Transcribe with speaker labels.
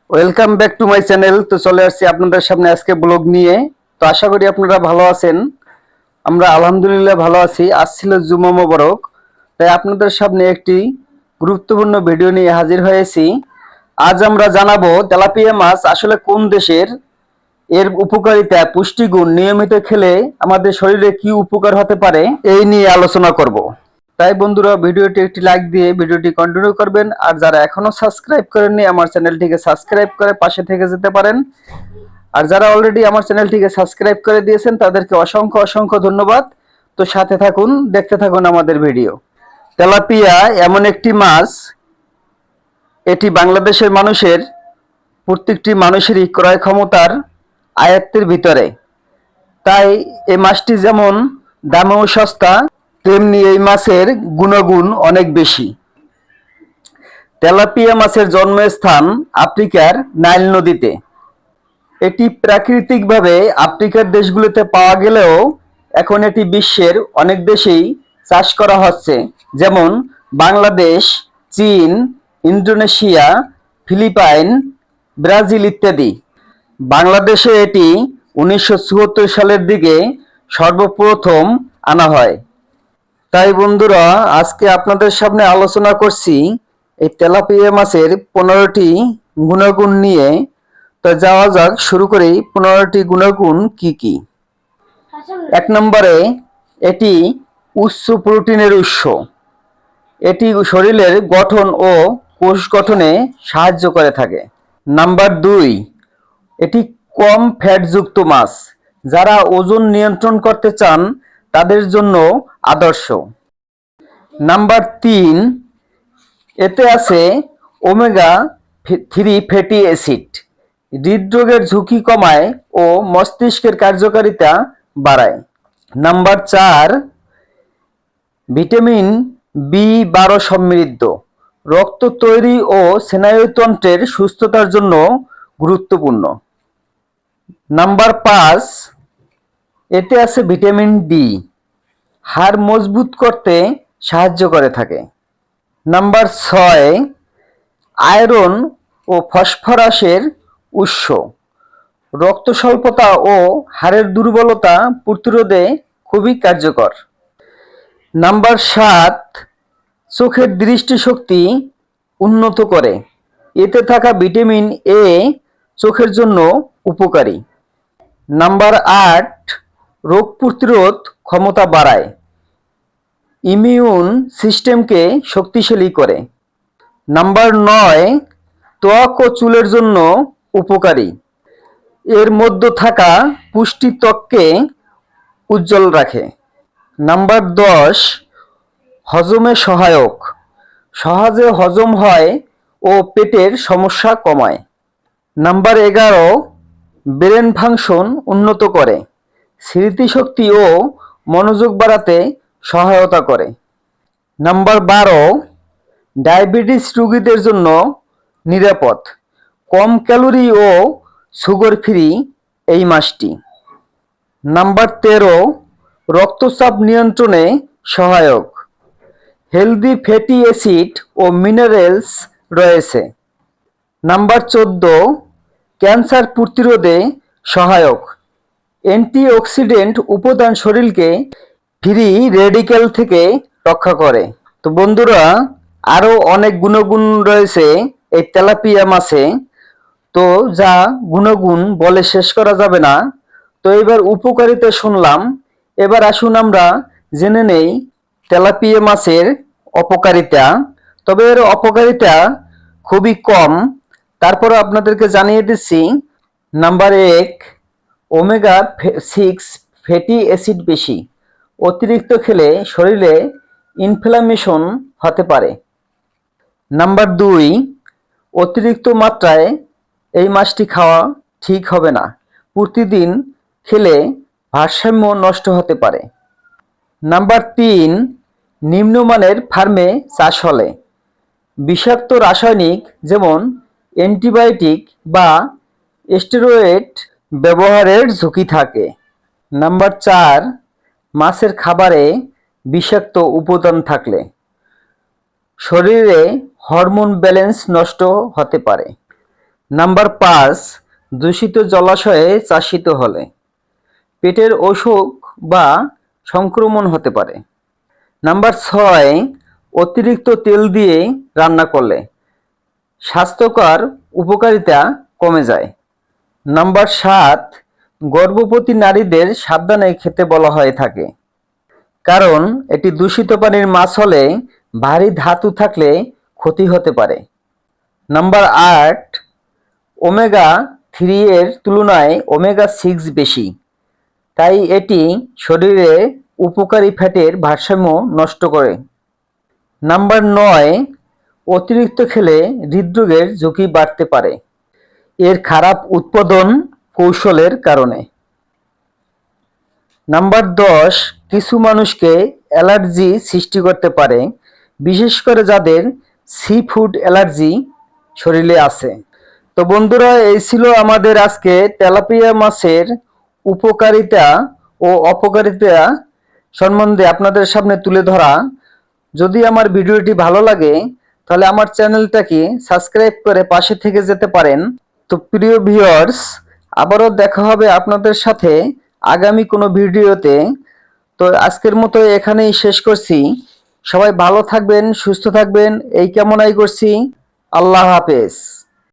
Speaker 1: Welcome back to my channel. তো চলে আসছি আপনাদের সামনে আজকে ব্লগ নিয়ে। তো আশা করি আপনারা ভালো আছেন। আমরা আলহামদুলিল্লাহ ভালো আছি। আজ ছিল জুমা মোবারক, তাই আপনাদের সামনে একটি গুরুত্বপূর্ণ ভিডিও নিয়ে হাজির হয়েছি। আজ আমরা জানাবো তেলাপিয়া মাছ আসলে কোন দেশের, এর উপকারিতা, পুষ্টিগুণ, নিয়মিত খেলে আমাদের শরীরে কি উপকার হতে পারে এই নিয়ে আলোচনা করব। তাই বন্ধুরা, ভিডিওটি একটি লাইক দিয়ে ভিডিওটি কন্টিনিউ করবেন। আর যারা এখনো সাবস্ক্রাইব করেননি আমার চ্যানেলটিকে সাবস্ক্রাইব করে পাশে থেকে যেতে পারেন। আর যারা অলরেডি আমার চ্যানেলটিকে সাবস্ক্রাইব করে দিয়েছেন তাদেরকে অসংখ্য অসংখ্য ধন্যবাদ। তো সাথে থাকুন, দেখতে থাকুন আমাদের ভিডিও। তেলাপিয়া এমন একটি মাছ, এটি বাংলাদেশের মানুষের প্রত্যেকটি মানুষেরই ক্রয় ক্ষমতার আয়ত্তের ভিতরে। তাই এই মাছটি যেমন দামেও সস্তা, তেমনি এই মাছের গুণগুণ অনেক বেশি। তেলাপিয়া মাছের জন্মস্থান আফ্রিকার নাইল নদীতে। এটি প্রাকৃতিকভাবে আফ্রিকার দেশগুলোতে পাওয়া গেলেও এখন এটি বিশ্বের অনেক দেশেই চাষ করা হচ্ছে, যেমন বাংলাদেশ, চীন, ইন্দোনেশিয়া, ফিলিপাইন, ব্রাজিল ইত্যাদি। বাংলাদেশে এটি 1974 সালের দিকে সর্বপ্রথম আনা হয়। তাই বন্ধুরা, আজকে আপনাদের সামনে আলোচনা করছি এই তেলাপিয়া মাছের 15টি গুণাগুণ নিয়ে। তো যাওয়া যাক, শুরু করি। 15টি গুণাগুণ কি কি। 1 নম্বরে, এটি উচ্চ প্রোটিনের উৎস। এটি শরীরের গঠন ও কোষ গঠনে সাহায্য করে থাকে। নাম্বার 2, এটি কম ফ্যাটযুক্ত মাছ। যারা ওজন নিয়ন্ত্রণ করতে চান তাদের জন্য আদর্শ। নাম্বার 3, এতে আছে ওমেগা 3 ফ্যাটি অ্যাসিড। হৃদরোগের ঝুঁকি কমায় ও মস্তিষ্কের কার্যকারিতা বাড়ায়। নাম্বার 4, ভিটামিন বি12 সমৃদ্ধ। রক্ত তৈরি ও স্নায়ুতন্ত্রের সুস্থতার জন্য গুরুত্বপূর্ণ। নাম্বার 5, এতে আছে ভিটামিন ডি, হাড় মজবুত করতে সাহায্য করে থাকে। নাম্বার 6, আয়রন ও ফসফরাসের উৎস। রক্ত স্বল্পতা ও হাড়ের দুর্বলতা প্রতিরোধে খুবই কার্যকর। নাম্বার 7, চোখের দৃষ্টিশক্তি উন্নত করে। এতে থাকা ভিটামিন এ চোখের জন্য উপকারী। নাম্বার 8, রোগ প্রতিরোধ ক্ষমতা বাড়ায়, ইমিউন সিস্টেমকে শক্তিশালী করে। নাম্বার 9, ত্বক ও চুলের জন্য উপকারী। এর মধ্যে থাকা পুষ্টি ত্বককে উজ্জ্বল রাখে। নাম্বার 10, হজমে সহায়ক। সহজে হজম হয় ও পেটের সমস্যা কমায়। নাম্বার 11, ব্রেন ফাংশন উন্নত করে। স্মৃতিশক্তি ও মনোযোগ বাড়াতে সহায়তা করে। নাম্বার 12, ডায়াবেটিস রোগীদের জন্য নিরাপদ। কম ক্যালোরি ও সুগার ফ্রি এই মাছটি। নাম্বার 13, রক্তচাপ নিয়ন্ত্রণে সহায়ক। হেলদি ফ্যাটি অ্যাসিড ও মিনারেলস রয়েছে। নাম্বার 14, ক্যান্সার প্রতিরোধে সহায়ক। অ্যান্টিঅক্সিডেন্ট উপাদান শরীরকে ফ্রি রেডিক্যাল থেকে রক্ষা করে। তো বন্ধুরা, আরো অনেক গুণগুণ রয়েছে এই তেলাপিয়া মাছে। তো যা গুণগুণ বলে শেষ করা যাবে না। তো এবার উপকারিতা শুনলাম, এবার আসুন আমরা জেনে নেই তেলাপিয়া মাছের অপকারিতা। তবে এর অপকারিতা খুবই কম, তারপরে আপনাদেরকে জানিয়ে দিচ্ছি। নাম্বার 1, ওমেগা 6 ফ্যাটি অ্যাসিড বেশি। অতিরিক্ত খেলে শরীরে ইনফ্লামেশন হতে পারে। নাম্বার 2, অতিরিক্ত মাত্রায় এই মাছটি খাওয়া ঠিক হবে না। প্রতিদিন খেলে ভারসাম্য নষ্ট হতে পারে। নাম্বার 3, নিম্নমানের ফার্মে চাষ হলে বিষাক্ত রাসায়নিক যেমন অ্যান্টিবায়োটিক বা স্টেরয়েড ব্যবহারের ঝুঁকি থাকে। নাম্বার 4, মাছের খাবারে বিষাক্ত উপাদান থাকলে শরীরে হরমোন ব্যালেন্স নষ্ট হতে পারে। নাম্বার 5, দূষিত জলাশয়ে চাষিত হলে পেটের অসুখ বা সংক্রমণ হতে পারে। নাম্বার 6, অতিরিক্ত তেল দিয়ে রান্না করলে স্বাস্থ্যকর উপকারিতা কমে যায়। নাম্বার 7, গর্ভবতী নারীদের সাবধানে খেতে বলা হয়ে থাকে, কারণ এটি দূষিত পানির মাছ হলে ভারী ধাতু থাকলে ক্ষতি হতে পারে। নাম্বার 8, ওমেগা 3 এর তুলনায় ওমেগা 6 বেশি, তাই এটি শরীরে উপকারী ফ্যাটের ভারসাম্য নষ্ট করে। নাম্বার 9, অতিরিক্ত খেলে হৃদরোগের ঝুঁকি বাড়তে পারে এর খারাপ উৎপাদন কৌশলের কারণে। নাম্বার 10, কিছু মানুষকে অ্যালার্জি সৃষ্টি করতে পারে, বিশেষ করে যাদের সি ফুড অ্যালার্জি শরীরে আছে। তো বন্ধুরা, এই ছিল আমাদের আজকে তেলাপিয়া মাছের উপকারিতা ও অপকারিতা সম্বন্ধে আপনাদের সামনে তুলে ধরা। যদি আমার ভিডিওটি ভালো লাগে তাহলে আমার চ্যানেলটাকে সাবস্ক্রাইব করে পাশে থেকে যেতে পারেন। তো প্রিয় ভিউয়ার্স, আবারও দেখা হবে আপনাদের সাথে আগামী কোনো ভিডিওতে। তো আজকের মতো এখানেই শেষ করছি। সবাই ভালো থাকবেন, সুস্থ থাকবেন এই কামনাই করছি। আল্লাহ হাফেজ।